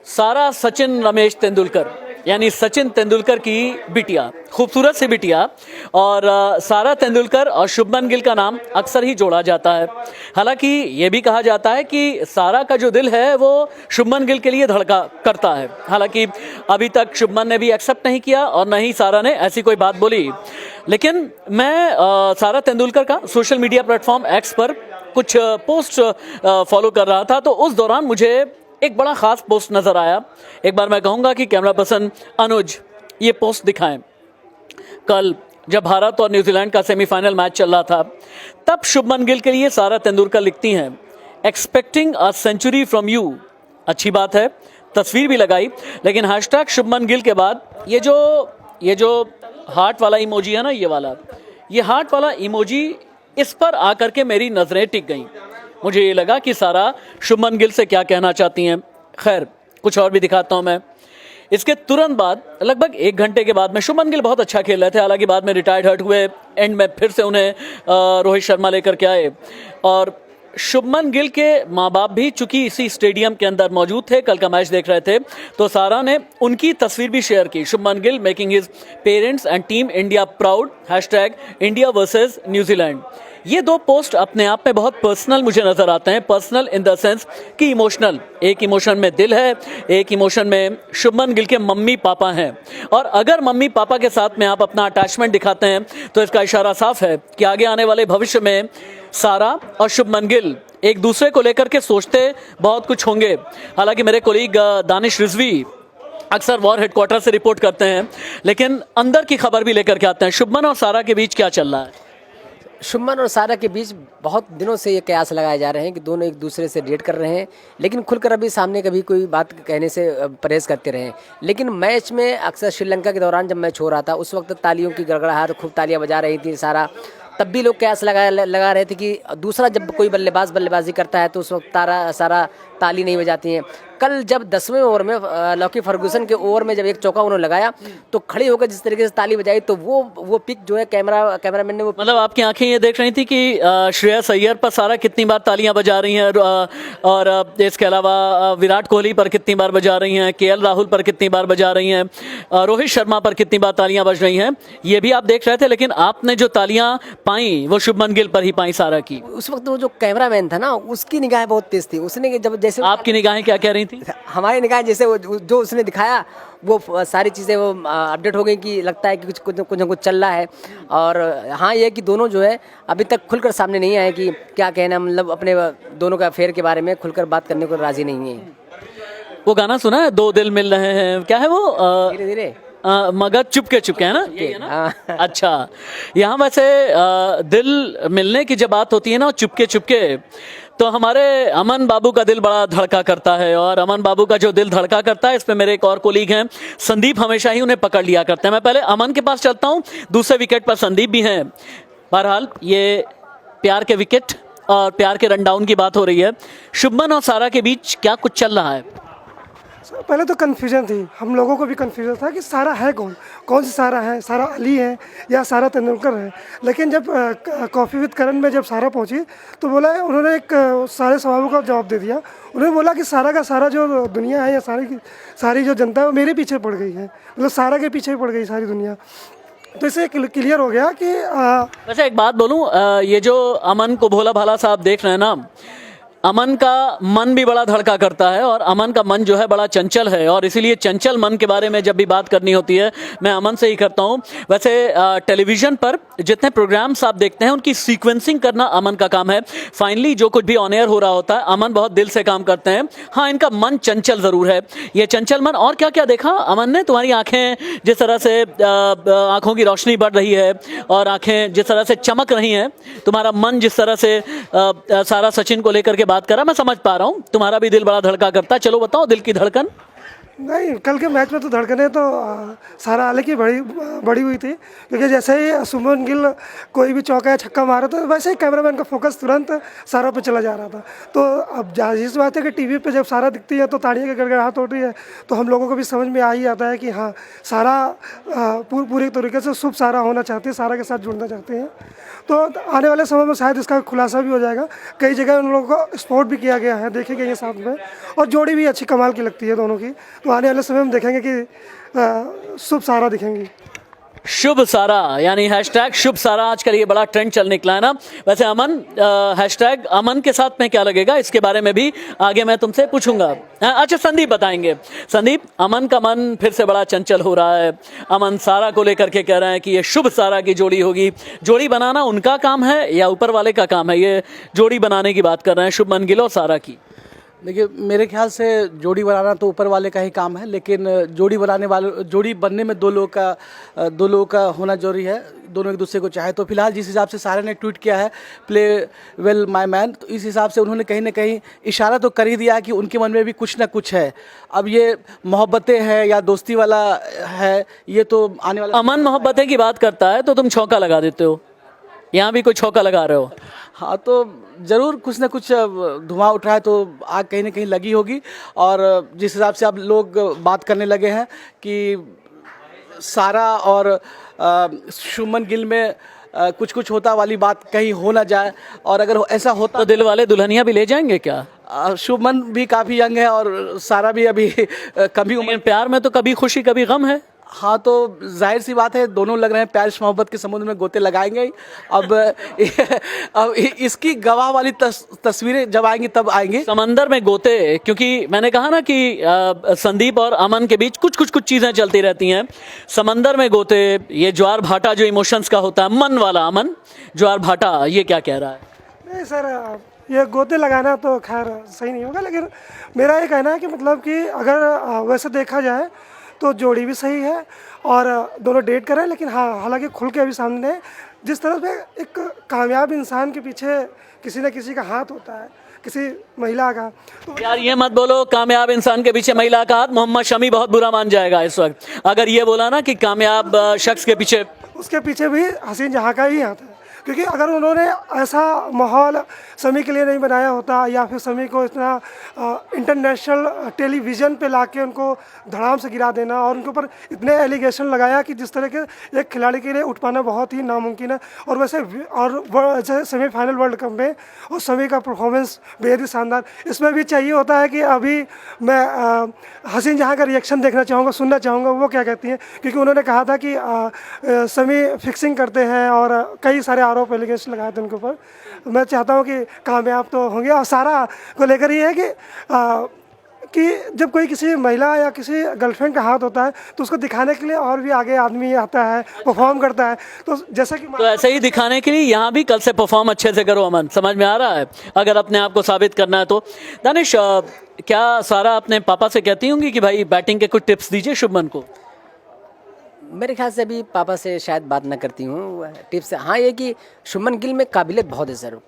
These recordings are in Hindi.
सारा सचिन रमेश तेंदुलकर यानी सचिन तेंदुलकर की बिटिया, खूबसूरत सी बिटिया। और सारा तेंदुलकर और शुभमन गिल का नाम अक्सर ही जोड़ा जाता है। हालांकि ये भी कहा जाता है कि सारा का जो दिल है वो शुभमन गिल के लिए धड़का करता है। हालांकि अभी तक शुभमन ने भी एक्सेप्ट नहीं किया और न ही सारा ने ऐसी कोई बात बोली। लेकिन मैं सारा तेंदुलकर का सोशल मीडिया प्लेटफॉर्म एक्स पर कुछ पोस्ट फॉलो कर रहा था, तो उस दौरान मुझे एक बड़ा खास पोस्ट नजर आया। एक बार मैं कहूंगा कि कैमरा पर्सन अनुज ये पोस्ट दिखाएं। कल जब भारत और न्यूजीलैंड का सेमीफाइनल मैच चल रहा था, तब शुभमन गिल के लिए सारा तेंदुलकर लिखती हैं, expecting a century from you. अच्छी बात है, तस्वीर भी लगाई, लेकिन हैशटैग शुभमन गिल के बाद ये जो हार्ट वाला इमोजी है ना, ये हार्ट वाला इमोजी, इस पर आकर के मेरी नजरें टिक गईं। मुझे ये लगा कि सारा शुभमन गिल से क्या कहना चाहती हैं। खैर, कुछ और भी दिखाता हूं मैं। इसके तुरंत बाद, लगभग 1 घंटे के बाद में, शुभमन गिल बहुत अच्छा खेल रहे थे। हालांकि बाद में रिटायर्ड हर्ट हुए, एंड में फिर से उन्हें रोहित शर्मा लेकर के आए। और शुभमन गिल के माँ बाप भी चूंकि इसी स्टेडियम के अंदर मौजूद थे, कल का मैच देख रहे थे, तो सारा ने उनकी तस्वीर भी शेयर की। Shubman Gill making his parents and team India proud, hashtag India versus New Zealand. ये 2 पोस्ट अपने आप में बहुत पर्सनल मुझे नजर आते हैं। पर्सनल इन द सेंस कि इमोशनल। एक इमोशन में दिल है, एक इमोशन में शुभमन गिल के मम्मी पापा हैं। और अगर मम्मी पापा के साथ में आप अपना अटैचमेंट दिखाते हैं, तो इसका इशारा साफ है कि आगे आने वाले भविष्य में सारा और शुभमन गिल एक दूसरे को लेकर के सोचते बहुत कुछ होंगे। हालांकि मेरे कोलीग दानिश रिजवी अक्सर वॉर हेडक्वार्टर से रिपोर्ट करते हैं, लेकिन अंदर की खबर भी लेकर के आते हैं। शुभमन और सारा के बीच क्या चल रहा है? शुभमन और सारा के बीच बहुत दिनों से ये कयास लगाए जा रहे हैं कि दोनों एक दूसरे से डेट कर रहे हैं, लेकिन खुलकर अभी सामने कभी कोई बात कहने से परहेज करते रहे। लेकिन मैच में अक्सर श्रीलंका के दौरान जब मैच हो रहा था, उस वक्त तालियों की गड़गड़ाहट, खूब तालियां बजा रही थी सारा। तब भी लोग कयास लगा रहे थे कि दूसरा जब कोई बल्लेबाजी करता है तो उस वक्त सारा ताली नहीं बजाती हैं। कल जब 10वें ओवर में लॉकी फर्गूसन के ओवर में जब एक चौका उन्होंने लगाया, तो खड़ी होकर जिस तरीके से ताली बजाई, तो वो पिक जो है कैमरामैन ने वो, मतलब आपकी आंखें ये देख रही थी कि श्रेयस अय्यर पर सारा कितनी बार तालियां बजा रही हैं, और इसके अलावा विराट कोहली पर कितनी बार बजा रही हैं, केएल राहुल पर कितनी बार बजा रही हैं, रोहित शर्मा पर कितनी बार तालियां बज रही हैं, ये भी आप देख रहे थे। लेकिन आपने जो तालियां पाई वो शुभमन गिल पर ही पाई, सारा की। उस वक्त वो जो कैमरामैन था ना, उसकी निगाहें बहुत तेज थी। उसने जब जैसे आपकी निगाहें क्या कह रही थी? हमारी निगाहें जैसे जो उसने दिखाया, वो सारी चीज़ें वो अपडेट हो गई कि लगता है कि कुछ न कुछ चल रहा है। और हाँ, ये कि दोनों जो है अभी तक खुलकर सामने नहीं आए कि क्या कहना, मतलब अपने दोनों का अफेयर के बारे में खुलकर बात करने को राजी नहीं है। वो गाना सुना है, 2 दिल मिल रहे हैं, क्या है वो? धीरे धीरे मगर चुपके चुपके, है ना? यही है ना? अच्छा, यहाँ वैसे दिल मिलने की जब बात होती है ना, चुपके चुपके, तो हमारे अमन बाबू का दिल बड़ा धड़का करता है। और अमन बाबू का जो दिल धड़का करता है, इस पे मेरे एक और कोलीग हैं संदीप, हमेशा ही उन्हें पकड़ लिया करते हैं। मैं पहले अमन के पास चलता हूँ, दूसरे विकेट पर संदीप भी हैं। बहरहाल ये प्यार के विकेट और प्यार के रन डाउन की बात हो रही है। शुभमन और सारा के बीच क्या कुछ चल रहा है? पहले तो कन्फ्यूजन थी, हम लोगों को भी कन्फ्यूजन था कि सारा है कौन सी सारा है, सारा अली है या सारा तेंदुलकर है। लेकिन जब कॉफ़ी विद करण में जब सारा पहुंची, तो बोला, उन्होंने एक सारे सवालों का जवाब दे दिया। उन्होंने बोला कि सारा का सारा जो दुनिया है या सारी जो जनता है वो मेरे पीछे पड़ गई है, मतलब सारा के पीछे पड़ गई सारी दुनिया। तो इससे क्लियर हो गया कि वैसे एक बात बोलूं, ये जो अमन को भोला भाला साहब देख रहे हैं ना, अमन का मन भी बड़ा धड़का करता है, और अमन का मन जो है बड़ा चंचल है। और इसीलिए चंचल मन के बारे में जब भी बात करनी होती है, मैं अमन से ही करता हूं। वैसे टेलीविजन पर जितने प्रोग्राम्स आप देखते हैं, उनकी सीक्वेंसिंग करना अमन का काम है। फाइनली जो कुछ भी ऑन एयर हो रहा होता है, अमन बहुत दिल से काम करते हैं। हाँ, इनका मन चंचल जरूर है। ये चंचल मन, और क्या क्या देखा अमन ने? तुम्हारी आंखें जिस तरह से, आंखों की रोशनी बढ़ रही है और आंखें जिस तरह से चमक रही हैं, तुम्हारा मन जिस तरह से सारा सचिन को लेकर के बात कर रहा, मैं समझ पा रहा हूँ, तुम्हारा भी दिल बड़ा धड़का करता है। चलो बताओ, दिल की धड़कन। नहीं, कल के मैच में तो धड़कने तो सारा हाल की बड़ी हुई थी, क्योंकि जैसे ही शुभमन गिल कोई भी चौका या छक्का मारा था वैसे ही कैमरामैन का फोकस तुरंत सारा पे चला जा रहा था। तो अब जाहिर सी बात है कि टीवी पे जब सारा दिखती है तो ताड़ियों की गड़गड़ाहट हो रही है, तो हम लोगों को भी समझ में आ ही आता है कि हाँ, सारा पूरी तरीके से शुभ सारा होना चाहती है, सारा के साथ जुड़ना चाहते हैं। तो आने वाले समय में शायद इसका खुलासा भी हो जाएगा। कई जगह उन लोगों को स्पोर्ट भी किया गया है, देखे गए हैं साथ में, और जोड़ी भी अच्छी कमाल की लगती है दोनों की। तो आने वाले समय में देखेंगे कि शुभ सारा दिखेंगी। शुभ सारा यानी हैशटैग शुभ सारा आजकल ये बड़ा ट्रेंड चल निकला है ना। वैसे अमन, हैशटैग अमन के साथ में क्या लगेगा इसके बारे में भी आगे मैं तुमसे पूछूंगा। अच्छा, संदीप बताएंगे। संदीप, अमन का मन फिर से बड़ा चंचल हो रहा है। अमन सारा को लेकर के कह रहे हैं कि ये शुभ सारा की जोड़ी होगी। जोड़ी बनाना उनका काम है या ऊपर वाले का काम है? ये जोड़ी बनाने की बात कर रहे हैं शुभमन गिल और सारा की। देखिए, मेरे ख्याल से जोड़ी बनाना तो ऊपर वाले का ही काम है, लेकिन जोड़ी बनने में दो लोगों का होना जरूरी है। दोनों एक दूसरे को चाहे। तो फिलहाल जिस हिसाब से सारा ने ट्वीट किया है, प्ले वेल माय मैन, तो इस हिसाब से उन्होंने कहीं ना कहीं इशारा तो कर ही दिया कि उनके मन में भी कुछ ना कुछ है। अब ये मोहब्बतें हैं या दोस्ती वाला है, ये तो आने वाला। अमन मोहब्बतें की बात करता है तो तुम चौका लगा देते हो, यहाँ भी कोई चौका लगा रहे हो। हाँ, तो ज़रूर कुछ ना कुछ धुआं उठ रहा है, तो आग कहीं ना कहीं लगी होगी। और जिस हिसाब से अब लोग बात करने लगे हैं कि सारा और शुभमन गिल में कुछ होता वाली बात कहीं हो ना जाए, और अगर ऐसा होता तो दिल वाले दुल्हनिया भी ले जाएंगे क्या? शुभमन भी काफ़ी यंग है और सारा भी अभी कभी उम्र। प्यार में तो कभी खुशी कभी गम है। हाँ, तो जाहिर सी बात है, दोनों लग रहे हैं प्यार मोहब्बत के समुद्र में गोते लगाएंगे ही। अब इसकी गवाह वाली तस्वीरें जब आएंगी तब आएंगी। समंदर में गोते, क्योंकि मैंने कहा ना कि संदीप और अमन के बीच कुछ चीजें चलती रहती हैं। समंदर में गोते, ये ज्वार भाटा जो इमोशंस का होता है, मन वाला अमन ज्वार भाटा, ये क्या कह रहा है? नहीं सर, ये गोते लगाना तो खैर सही नहीं होगा, लेकिन मेरा ये कहना है कि मतलब कि अगर वैसे देखा जाए तो जोड़ी भी सही है और दोनों डेट कर रहे हैं। लेकिन हाँ, हालांकि खुल के अभी सामने जिस तरह से एक कामयाब इंसान के पीछे किसी न किसी का हाथ होता है, किसी महिला का, तो यार ये मत बोलो कामयाब इंसान के पीछे महिला का हाथ। मोहम्मद शमी बहुत बुरा मान जाएगा इस वक्त अगर ये बोला ना कि कामयाब शख्स के पीछे। उसके पीछे भी हसीन जहाँ का ही हाथ है, क्योंकि अगर उन्होंने ऐसा माहौल समी के लिए नहीं बनाया होता, या फिर समी को इतना इंटरनेशनल टेलीविज़न पे लाके उनको धड़ाम से गिरा देना और उनके ऊपर इतने एलिगेशन लगाया कि जिस तरह के एक खिलाड़ी के लिए उठ पाना बहुत ही नामुमकिन है। और वैसे जैसे सेमीफाइनल वर्ल्ड कप में और समी का परफॉर्मेंस बेहद ही शानदार, इसमें भी चाहिए होता है कि अभी मैं हसीन जहाँ का रिएक्शन देखना चाहूँगा, सुनना चाहूँगा वो क्या कहती हैं, क्योंकि उन्होंने कहा था कि समी फिक्सिंग करते हैं और कई सारे आरोप एलिगेशन लगाए थे उनके ऊपर। मैं चाहता हूँ कि कामयाब तो होंगे। और सारा को लेकर ये है कि जब कोई किसी महिला या किसी गर्लफ्रेंड का हाथ होता है तो उसको दिखाने के लिए और भी आगे आदमी आता है, परफॉर्म करता है। तो जैसा कि तो ऐसे ही दिखाने के लिए यहाँ भी कल से परफॉर्म अच्छे से करो अमन, समझ में आ रहा है? अगर अपने आप को साबित करना है तो। दानिश, क्या सारा अपने पापा से कहती होंगी कि भाई बैटिंग के कुछ टिप्स दीजिए शुभमन को? मेरे ख्याल से अभी पापा से शायद बात ना करती हूँ टिप्स। हाँ, ये कि शुभमन गिल में काबिलियत बहुत है सर,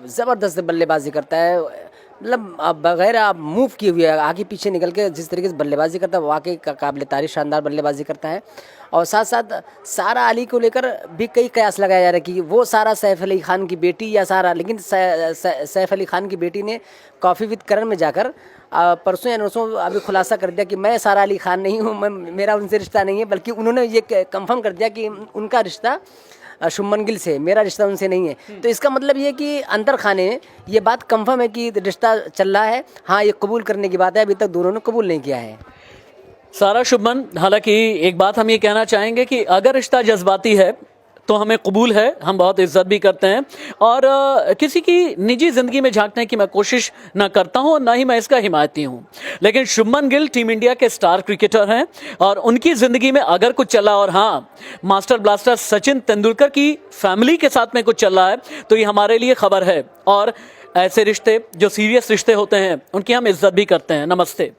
ज़बरदस्त बल्लेबाजी करता है। मतलब बगैर आप मूव किए हुए आगे पीछे निकल के जिस तरीके से बल्लेबाजी करता है, वाकई काबिल तारीफ शानदार बल्लेबाजी करता है। और साथ साथ सारा अली को लेकर भी कई कयास लगाया जा रहा है कि वो सारा सैफ अली खान की बेटी या सारा, लेकिन सैफ अली खान की बेटी ने कॉफ़ी विद करण में जाकर परसों या नरसों अभी खुलासा कर दिया कि मैं सारा अली खान नहीं हूँ, मेरा उनसे रिश्ता नहीं है, बल्कि उन्होंने ये कंफर्म कर दिया कि उनका रिश्ता शुभमन गिल से, मेरा रिश्ता उनसे नहीं है। तो इसका मतलब ये कि अंदर खाने में ये बात कंफर्म है कि रिश्ता चल रहा है। हाँ, ये कबूल करने की बात है, अभी तक दोनों ने कबूल नहीं किया है। सारा शुभमन, हालांकि एक बात हम ये कहना चाहेंगे कि अगर रिश्ता जज्बाती है तो हमें कबूल है, हम बहुत इज्जत भी करते हैं और किसी की निजी ज़िंदगी में झांकने की मैं कोशिश ना करता हूं और ना ही मैं इसका हिमायती हूं। लेकिन शुभमन गिल टीम इंडिया के स्टार क्रिकेटर हैं और उनकी ज़िंदगी में अगर कुछ चला, और हाँ, मास्टर ब्लास्टर सचिन तेंदुलकर की फैमिली के साथ में कुछ चल रहा है, तो ये हमारे लिए खबर है। और ऐसे रिश्ते जो सीरियस रिश्ते होते हैं उनकी हम इज्जत भी करते हैं। नमस्ते।